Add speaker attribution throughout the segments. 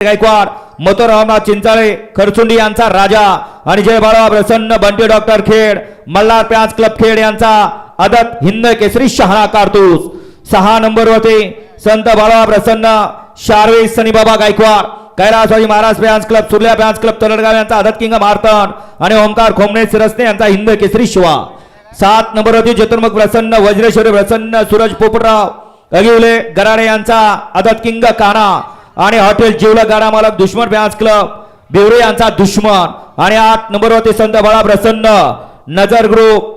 Speaker 1: गायकवाड, मथुरामनाथ चिंचाळे खरचुंडी यांचा राजा आणि जय बाळा प्रसन्न बंटी डॉक्टर खेड मल्हार प्याज क्लब खेड यांचा आदत हिंद केसरी शहाणा कारतूस। 6 नंबरवरती संत बाळा प्रसन्न शारवे सनीबाबा गायकवाड कैलासवाडी महाराज प्याज क्लब सुर्ल्या प्याज क्लब तळडगाव यांचा आदत किंग मारतन आणि ओमकार खोमणे सिरसने यांचा हिंद केसरी शिवा। 7 नंबरवरती चतुर्मुख प्रसन्न वज्रेश्वरी प्रसन्न सूरज पोपटराव अगिवले गराडे यांचा आदत किंग काना आणि हॉटेल जिवला गाडा मालक दुश्मन प्याज क्लब बिवरे यांचा दुश्मन। आणि 8 नंबरवरती संत बाळा प्रसन्न नजर ग्रुप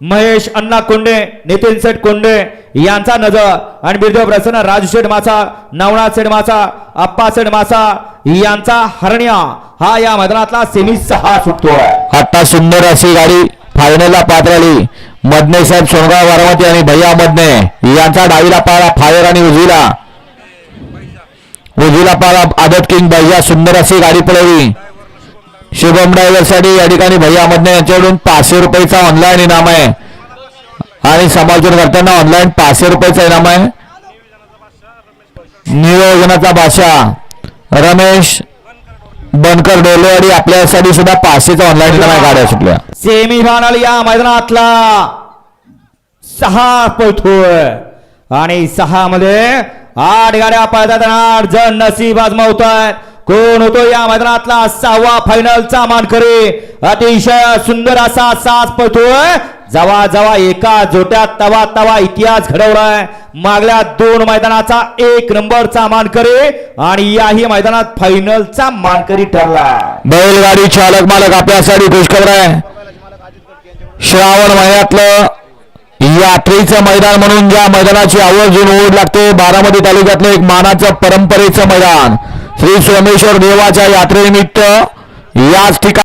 Speaker 1: महेश अण्णा कोंडे नितीन सेठ कोंडे यांचा नजर आणि बिरदेव प्रसन्न राजू शेठ मासा नवनाथ सेठ मासा अप्पा सेठ मासा यांचा हरण्या हा या मैदानातला सेमी 6 सुटतो।
Speaker 2: आता सुंदर अशी गाडी फायनलला पात्रली मदने साहेब सोनगाव बारामती आणि भैया मदने यांचा डावीला पाळा फायर आणि उजवीला पाळा आदत किंग भैया सुंदर अशी गाडी पळवली। शुभम ड्रायव्हर साठी या ठिकाणी भैया मदने यांच्याकडून 500 रुपयाचा ऑनलाईन इनाम आहे आणि समालोचन करताना ऑनलाईन 500 रुपयाचा इनाम आहे। नियोजनाचा बादशाह रमेश बनकर डोलेवाडी आपल्यासाठी सुद्धा 500चा ऑनलाईन इनाम आहे गाड्या सुटल्या।
Speaker 1: सेमी फायनल या मैदानातला 6 पळतोय आणि 6 मध्ये 8 गाड्या पळतात आणि 8 जण नशीब आजमावतात। कोण होतो या मैदानातला 6वा फायनलचा मानकरी। अतिशय सुंदर असा 6 पळतोय जवा जवा एका जोट्यात तवा तवा इतिहास घडवलाय। मागल्या 2 मैदानाचा 1 नंबरचा मानकरी आणि याही मैदानात फायनलचा मानकरी ठरला।
Speaker 2: बैलगाडी चालक मालक आपल्यासाठी खुशखबर आहे। श्रावण महिन्यातलं यात्रेचं मैदान म्हणून ज्या मैदानाची आवर्जून ओढ लागते बारामती तालुक्यातलं एक मानाचं परंपरेचं मैदान श्री सोमेश्वर देवाच्या यात्रेनिमित्त याच ठिकाणी